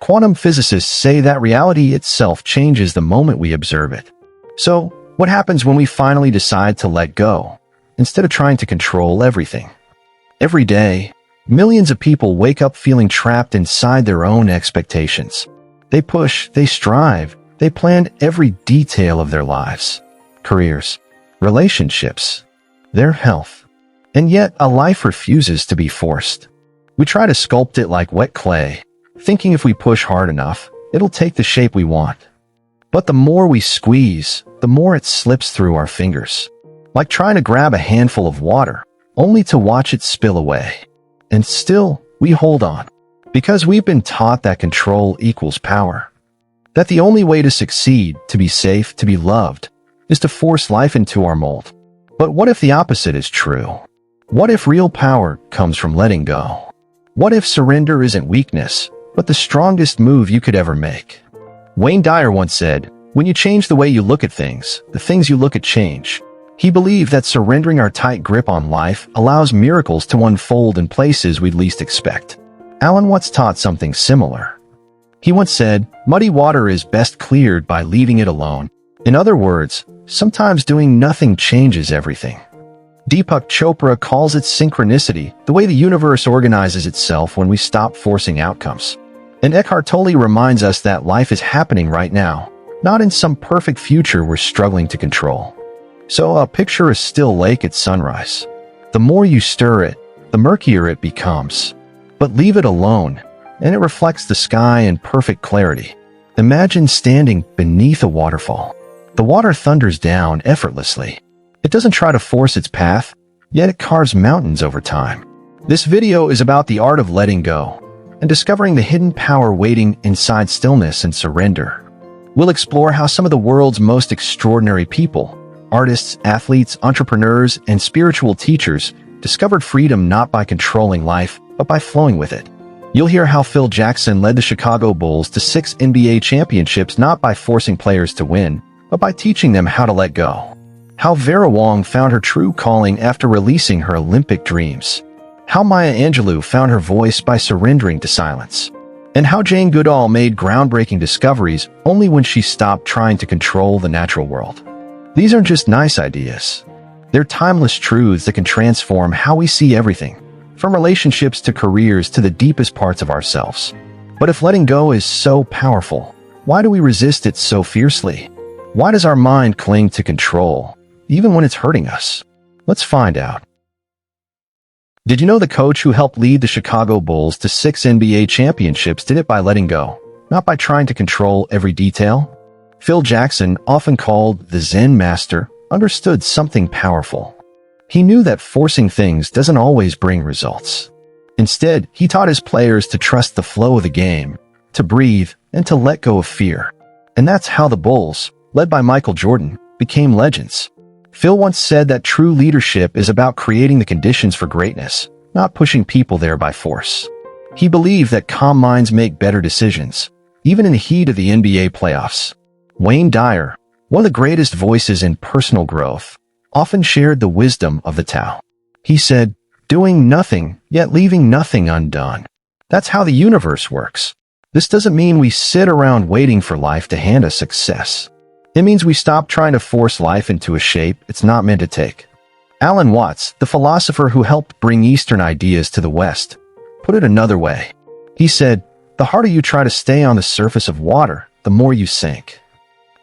Quantum physicists say that reality itself changes the moment we observe it. So, what happens when we finally decide to let go, instead of trying to control everything? Every day, millions of people wake up feeling trapped inside their own expectations. They push, they strive, they plan every detail of their lives, careers, relationships, their health. And yet, a life refuses to be forced. We try to sculpt it like wet clay, thinking if we push hard enough, it'll take the shape we want. But the more we squeeze, the more it slips through our fingers. Like trying to grab a handful of water, only to watch it spill away. And still, we hold on. Because we've been taught that control equals power. That the only way to succeed, to be safe, to be loved, is to force life into our mold. But what if the opposite is true? What if real power comes from letting go? What if surrender isn't weakness, but the strongest move you could ever make? Wayne Dyer once said, "When you change the way you look at things, the things you look at change." He believed that surrendering our tight grip on life allows miracles to unfold in places we'd least expect. Alan Watts taught something similar. He once said, "Muddy water is best cleared by leaving it alone." In other words, sometimes doing nothing changes everything. Deepak Chopra calls it synchronicity, the way the universe organizes itself when we stop forcing outcomes. And Eckhart Tolle reminds us that life is happening right now, not in some perfect future we're struggling to control. So picture a still lake at sunrise. The more you stir it, the murkier it becomes. But leave it alone, and it reflects the sky in perfect clarity. Imagine standing beneath a waterfall. The water thunders down effortlessly. It doesn't try to force its path, yet it carves mountains over time. This video is about the art of letting go and discovering the hidden power waiting inside stillness and surrender. We'll explore how some of the world's most extraordinary people, artists, athletes, entrepreneurs, and spiritual teachers, discovered freedom not by controlling life, but by flowing with it. You'll hear how Phil Jackson led the Chicago Bulls to 6 NBA championships not by forcing players to win, but by teaching them how to let go. How Vera Wang found her true calling after releasing her Olympic dreams. How Maya Angelou found her voice by surrendering to silence. And how Jane Goodall made groundbreaking discoveries only when she stopped trying to control the natural world. These aren't just nice ideas. They're timeless truths that can transform how we see everything, from relationships to careers to the deepest parts of ourselves. But if letting go is so powerful, why do we resist it so fiercely? Why does our mind cling to control, even when it's hurting us? Let's find out. Did you know the coach who helped lead the Chicago Bulls to 6 NBA championships did it by letting go, not by trying to control every detail? Phil Jackson, often called the Zen Master, understood something powerful. He knew that forcing things doesn't always bring results. Instead, he taught his players to trust the flow of the game, to breathe, and to let go of fear. And that's how the Bulls, led by Michael Jordan, became legends. Phil once said that true leadership is about creating the conditions for greatness, not pushing people there by force. He believed that calm minds make better decisions, even in the heat of the NBA playoffs. Wayne Dyer, one of the greatest voices in personal growth, often shared the wisdom of the Tao. He said, "Doing nothing, yet leaving nothing undone. That's how the universe works." This doesn't mean we sit around waiting for life to hand us success. It means we stop trying to force life into a shape it's not meant to take. Alan Watts, the philosopher who helped bring Eastern ideas to the West, put it another way. He said, "The harder you try to stay on the surface of water, the more you sink.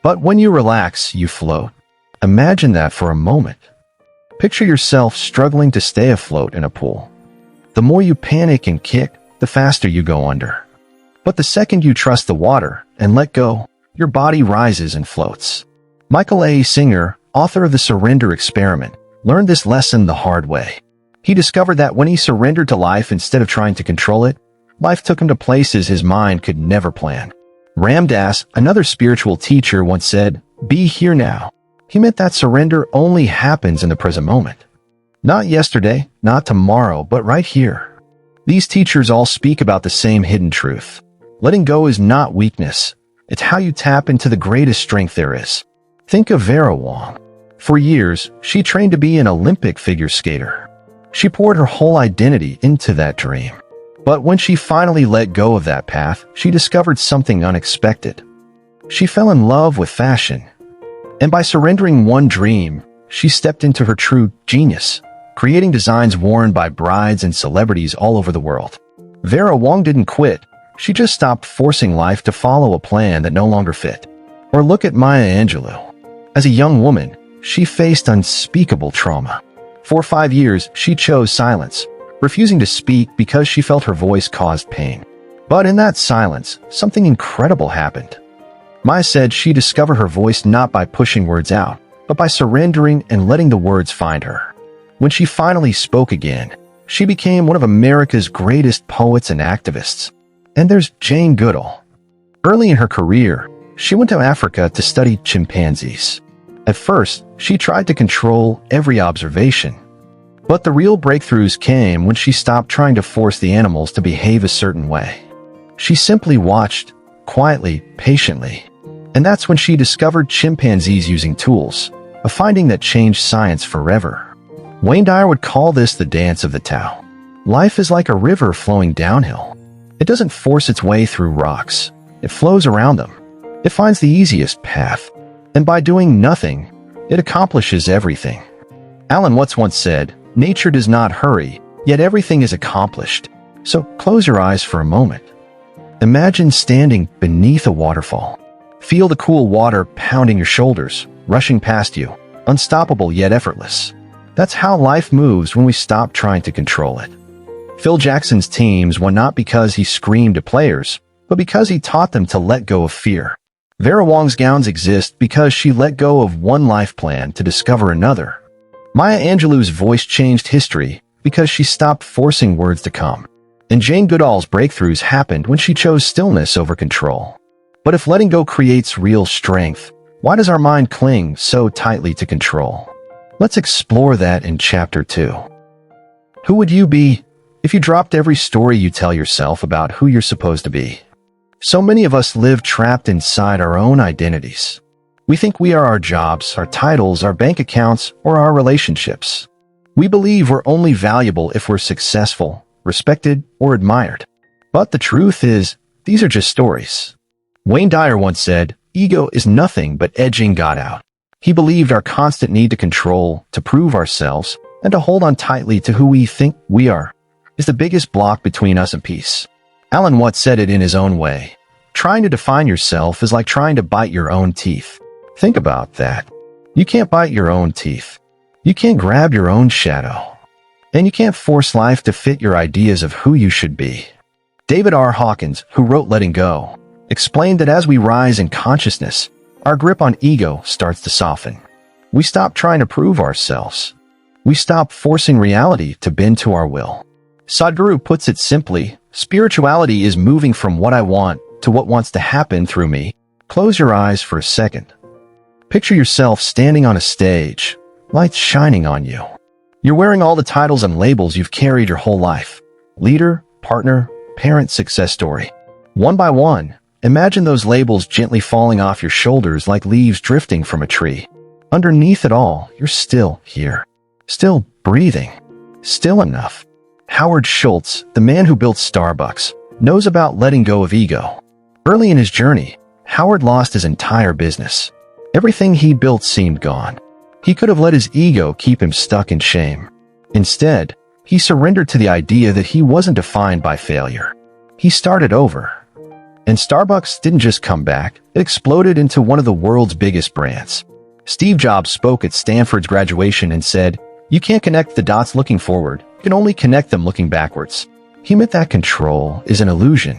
But when you relax, you float." Imagine that for a moment. Picture yourself struggling to stay afloat in a pool. The more you panic and kick, the faster you go under. But the second you trust the water and let go, your body rises and floats. Michael A. Singer, author of The Surrender Experiment, learned this lesson the hard way. He discovered that when he surrendered to life instead of trying to control it, life took him to places his mind could never plan. Ram Dass, another spiritual teacher, once said, "Be here now." He meant that surrender only happens in the present moment. Not yesterday, not tomorrow, but right here. These teachers all speak about the same hidden truth. Letting go is not weakness. It's how you tap into the greatest strength there is. Think of Vera Wang. For years, she trained to be an Olympic figure skater. She poured her whole identity into that dream. But when she finally let go of that path, she discovered something unexpected. She fell in love with fashion. And by surrendering one dream, she stepped into her true genius, creating designs worn by brides and celebrities all over the world. Vera Wang didn't quit. She just stopped forcing life to follow a plan that no longer fit. Or look at Maya Angelou. As a young woman, she faced unspeakable trauma. For 5 years, she chose silence, refusing to speak because she felt her voice caused pain. But in that silence, something incredible happened. Maya said she discovered her voice not by pushing words out, but by surrendering and letting the words find her. When she finally spoke again, she became one of America's greatest poets and activists. And there's Jane Goodall. Early in her career, she went to Africa to study chimpanzees. At first, she tried to control every observation. But the real breakthroughs came when she stopped trying to force the animals to behave a certain way. She simply watched, quietly, patiently. And that's when she discovered chimpanzees using tools, a finding that changed science forever. Wayne Dyer would call this the dance of the Tao. Life is like a river flowing downhill. It doesn't force its way through rocks. It flows around them. It finds the easiest path. And by doing nothing, it accomplishes everything. Alan Watts once said, "Nature does not hurry, yet everything is accomplished." So close your eyes for a moment. Imagine standing beneath a waterfall. Feel the cool water pounding your shoulders, rushing past you, unstoppable yet effortless. That's how life moves when we stop trying to control it. Phil Jackson's teams won not because he screamed at players, but because he taught them to let go of fear. Vera Wang's gowns exist because she let go of one life plan to discover another. Maya Angelou's voice changed history because she stopped forcing words to come. And Jane Goodall's breakthroughs happened when she chose stillness over control. But if letting go creates real strength, why does our mind cling so tightly to control? Let's explore that in Chapter 2. Who would you be if you dropped every story you tell yourself about who you're supposed to be? So many of us live trapped inside our own identities. We think we are our jobs, our titles, our bank accounts, or our relationships. We believe we're only valuable if we're successful, respected, or admired. But the truth is, these are just stories. Wayne Dyer once said, "Ego is nothing but edging God out." He believed our constant need to control, to prove ourselves, and to hold on tightly to who we think we are is the biggest block between us and peace. Alan Watts said it in his own way. Trying to define yourself is like trying to bite your own teeth. Think about that. You can't bite your own teeth. You can't grab your own shadow. And you can't force life to fit your ideas of who you should be. David R. Hawkins, who wrote Letting Go, explained that as we rise in consciousness, our grip on ego starts to soften. We stop trying to prove ourselves. We stop forcing reality to bend to our will. Sadhguru puts it simply, spirituality is moving from what I want to what wants to happen through me. Close your eyes for a second. Picture yourself standing on a stage, lights shining on you. You're wearing all the titles and labels you've carried your whole life. Leader, partner, parent, success story. One by one, imagine those labels gently falling off your shoulders like leaves drifting from a tree. Underneath it all, you're still here. Still breathing. Still enough. Howard Schultz, the man who built Starbucks, knows about letting go of ego. Early in his journey, Howard lost his entire business. Everything he built seemed gone. He could have let his ego keep him stuck in shame. Instead, he surrendered to the idea that he wasn't defined by failure. He started over. And Starbucks didn't just come back, it exploded into one of the world's biggest brands. Steve Jobs spoke at Stanford's graduation and said, "You can't connect the dots looking forward, you can only connect them looking backwards." He meant that control is an illusion.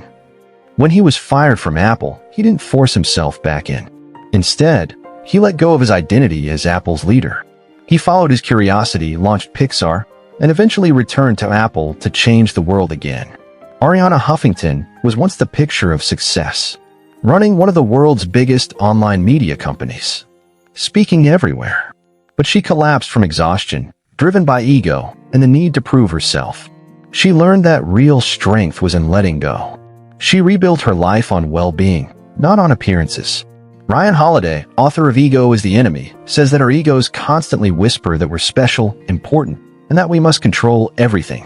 When he was fired from Apple, he didn't force himself back in. Instead, he let go of his identity as Apple's leader. He followed his curiosity, launched Pixar, and eventually returned to Apple to change the world again. Arianna Huffington was once the picture of success, running one of the world's biggest online media companies, speaking everywhere. But she collapsed from exhaustion, driven by ego and the need to prove herself. She learned that real strength was in letting go. She rebuilt her life on well-being, not on appearances. Ryan Holiday, author of Ego is the Enemy, says that our egos constantly whisper that we're special, important, and that we must control everything.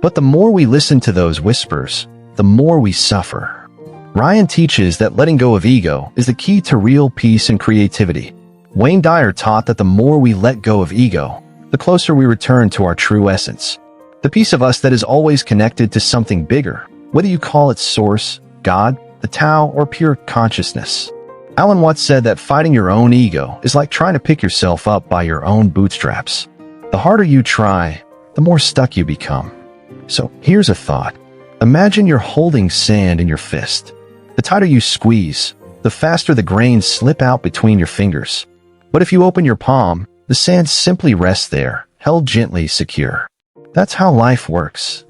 But the more we listen to those whispers, the more we suffer. Ryan teaches that letting go of ego is the key to real peace and creativity. Wayne Dyer taught that the more we let go of ego, the closer we return to our true essence. The piece of us that is always connected to something bigger, whether you call it Source, God, the Tao, or pure consciousness. Alan Watts said that fighting your own ego is like trying to pick yourself up by your own bootstraps. The harder you try, the more stuck you become. So here's a thought. Imagine you're holding sand in your fist. The tighter you squeeze, the faster the grains slip out between your fingers. But if you open your palm, the sand simply rests there, held gently secure. That's how life works.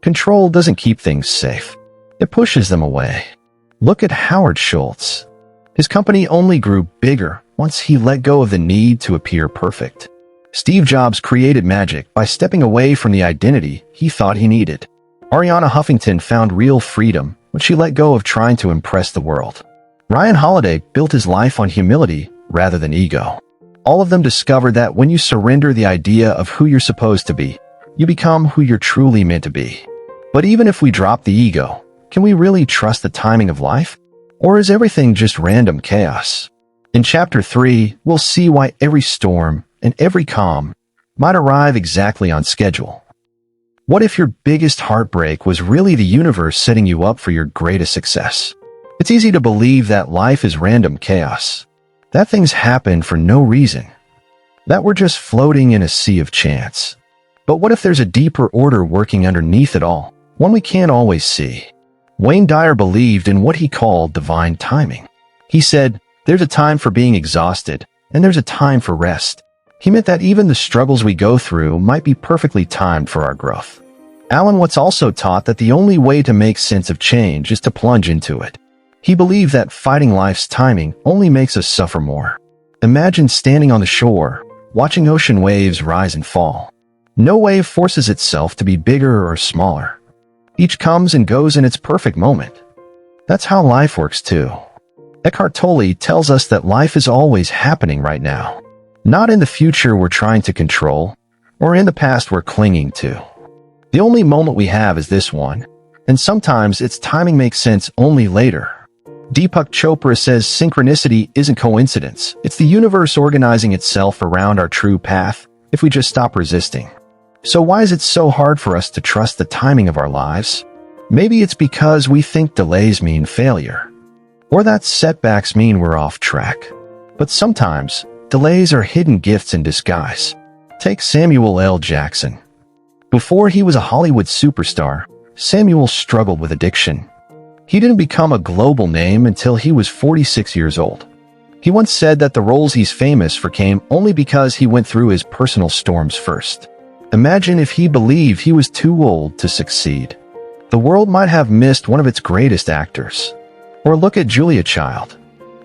Control doesn't keep things safe. It pushes them away. Look at Howard Schultz. His company only grew bigger once he let go of the need to appear perfect. Steve Jobs created magic by stepping away from the identity he thought he needed. Ariana Huffington found real freedom when she let go of trying to impress the world. Ryan Holiday built his life on humility rather than ego. All of them discovered that when you surrender the idea of who you're supposed to be, you become who you're truly meant to be. But even if we drop the ego, can we really trust the timing of life? Or is everything just random chaos? In Chapter 3, we'll see why every storm and every calm might arrive exactly on schedule. What if your biggest heartbreak was really the universe setting you up for your greatest success? It's easy to believe that life is random chaos, that things happen for no reason, that we're just floating in a sea of chance. But what if there's a deeper order working underneath it all, one we can't always see? Wayne Dyer believed in what he called divine timing. He said, "There's a time for being exhausted, and there's a time for rest." He meant that even the struggles we go through might be perfectly timed for our growth. Alan Watts also taught that the only way to make sense of change is to plunge into it. He believed that fighting life's timing only makes us suffer more. Imagine standing on the shore, watching ocean waves rise and fall. No wave forces itself to be bigger or smaller. Each comes and goes in its perfect moment. That's how life works too. Eckhart Tolle tells us that life is always happening right now. Not in the future we're trying to control, or in the past we're clinging to. The only moment we have is this one, and sometimes its timing makes sense only later. Deepak Chopra says synchronicity isn't coincidence. It's the universe organizing itself around our true path if we just stop resisting. So why is it so hard for us to trust the timing of our lives? Maybe it's because we think delays mean failure, or that setbacks mean we're off track. But sometimes, delays are hidden gifts in disguise. Take Samuel L. Jackson. Before he was a Hollywood superstar, Samuel struggled with addiction. He didn't become a global name until he was 46 years old. He once said that the roles he's famous for came only because he went through his personal storms first. Imagine if he believed he was too old to succeed. The world might have missed one of its greatest actors. Or look at Julia Child.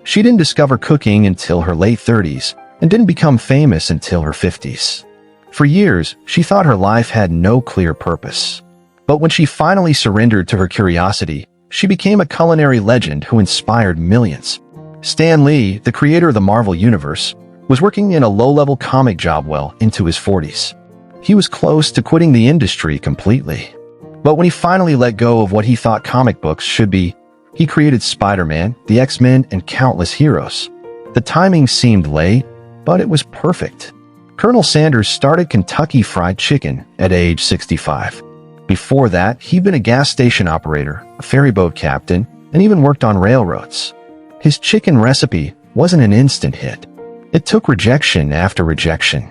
She didn't discover cooking until her late 30s and didn't become famous until her 50s. For years, she thought her life had no clear purpose. But when she finally surrendered to her curiosity, she became a culinary legend who inspired millions. Stan Lee, the creator of the Marvel Universe, was working in a low-level comic job well into his 40s. He was close to quitting the industry completely. But when he finally let go of what he thought comic books should be, he created Spider-Man, the X-Men, and countless heroes. The timing seemed late, but it was perfect. Colonel Sanders started Kentucky Fried Chicken at age 65. Before that, he'd been a gas station operator, a ferryboat captain, and even worked on railroads. His chicken recipe wasn't an instant hit. It took rejection after rejection.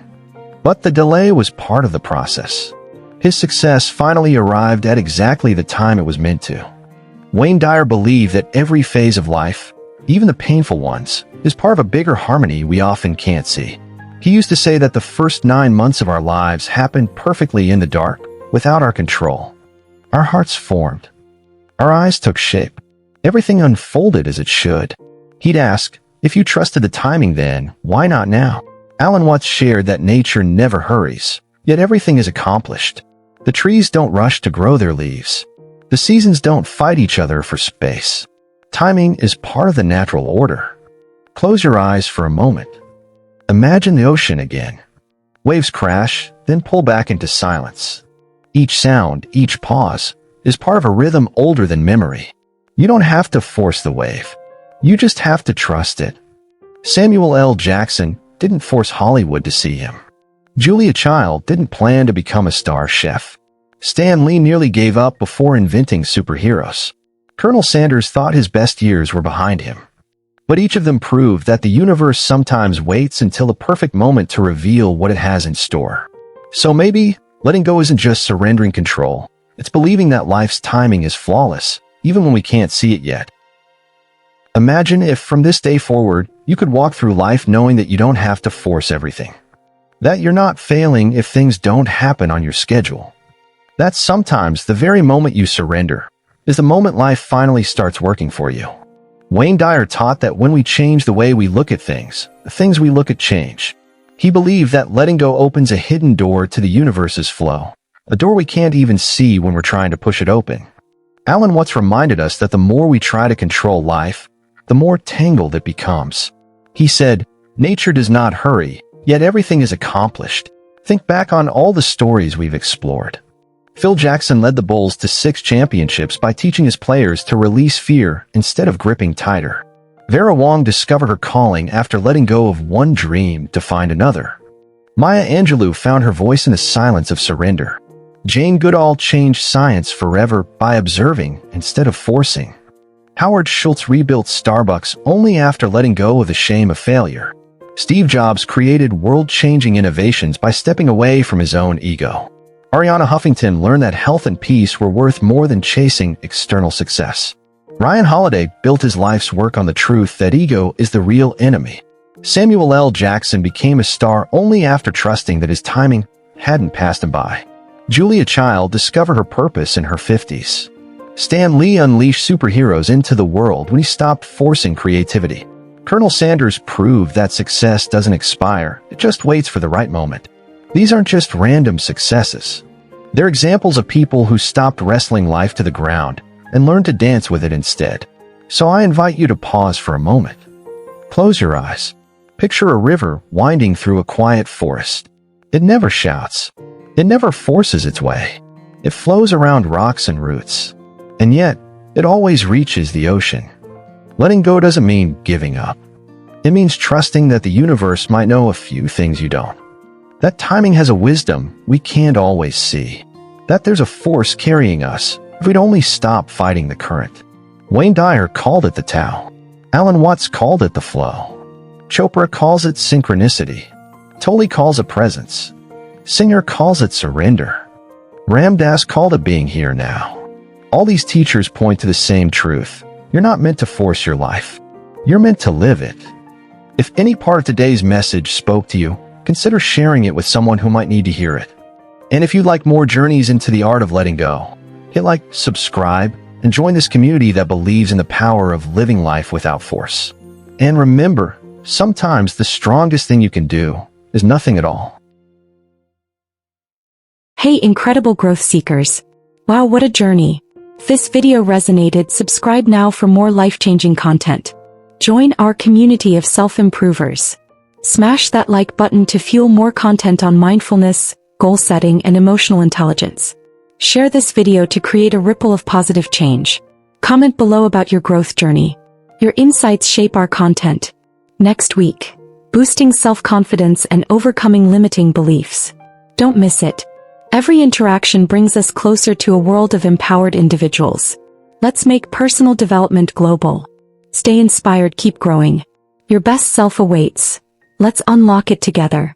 But the delay was part of the process. His success finally arrived at exactly the time it was meant to. Wayne Dyer believed that every phase of life, even the painful ones, is part of a bigger harmony we often can't see. He used to say that the first 9 months of our lives happened perfectly in the dark, without our control. Our hearts formed. Our eyes took shape. Everything unfolded as it should. He'd ask, if you trusted the timing then, why not now? Alan Watts shared that nature never hurries, yet everything is accomplished. The trees don't rush to grow their leaves. The seasons don't fight each other for space. Timing is part of the natural order. Close your eyes for a moment. Imagine the ocean again. Waves crash, then pull back into silence. Each sound, each pause, is part of a rhythm older than memory. You don't have to force the wave. You just have to trust it. Samuel L. Jackson didn't force Hollywood to see him. Julia Child didn't plan to become a star chef. Stan Lee nearly gave up before inventing superheroes. Colonel Sanders thought his best years were behind him. But each of them proved that the universe sometimes waits until the perfect moment to reveal what it has in store. So maybe letting go isn't just surrendering control. It's believing that life's timing is flawless, even when we can't see it yet. Imagine if from this day forward, you could walk through life knowing that you don't have to force everything. That you're not failing if things don't happen on your schedule. That sometimes the very moment you surrender is the moment life finally starts working for you. Wayne Dyer taught that when we change the way we look at things, the things we look at change. He believed that letting go opens a hidden door to the universe's flow, a door we can't even see when we're trying to push it open. Alan Watts reminded us that the more we try to control life, the more tangled it becomes. He said, "Nature does not hurry, yet everything is accomplished." Think back on all the stories we've explored. Phil Jackson led the Bulls to 6 championships by teaching his players to release fear instead of gripping tighter. Vera Wang discovered her calling after letting go of one dream to find another. Maya Angelou found her voice in the silence of surrender. Jane Goodall changed science forever by observing instead of forcing. Howard Schultz rebuilt Starbucks only after letting go of the shame of failure. Steve Jobs created world-changing innovations by stepping away from his own ego. Ariana Huffington learned that health and peace were worth more than chasing external success. Ryan Holiday built his life's work on the truth that ego is the real enemy. Samuel L. Jackson became a star only after trusting that his timing hadn't passed him by. Julia Child discovered her purpose in her 50s. Stan Lee unleashed superheroes into the world when he stopped forcing creativity. Colonel Sanders proved that success doesn't expire, it just waits for the right moment. These aren't just random successes. They're examples of people who stopped wrestling life to the ground and learned to dance with it instead. So I invite you to pause for a moment. Close your eyes. Picture a river winding through a quiet forest. It never shouts. It never forces its way. It flows around rocks and roots. And yet, it always reaches the ocean. Letting go doesn't mean giving up. It means trusting that the universe might know a few things you don't. That timing has a wisdom we can't always see. That there's a force carrying us if we'd only stop fighting the current. Wayne Dyer called it the Tao. Alan Watts called it the flow. Chopra calls it synchronicity. Tolle calls it presence. Singer calls it surrender. Ram Dass called it being here now. All these teachers point to the same truth. You're not meant to force your life. You're meant to live it. If any part of today's message spoke to you, consider sharing it with someone who might need to hear it. And if you'd like more journeys into the art of letting go, hit like, subscribe, and join this community that believes in the power of living life without force. And remember, sometimes the strongest thing you can do is nothing at all. Hey, incredible growth seekers. Wow, what a journey. If this video resonated, subscribe now for more life-changing content. Join our community of self-improvers. Smash that like button to fuel more content on mindfulness, goal setting, and emotional intelligence. Share this video to create a ripple of positive change. Comment below about your growth journey. Your insights shape our content. Next week, boosting self-confidence and overcoming limiting beliefs. Don't miss it. Every interaction brings us closer to a world of empowered individuals. Let's make personal development global. Stay inspired, keep growing. Your best self awaits. Let's unlock it together.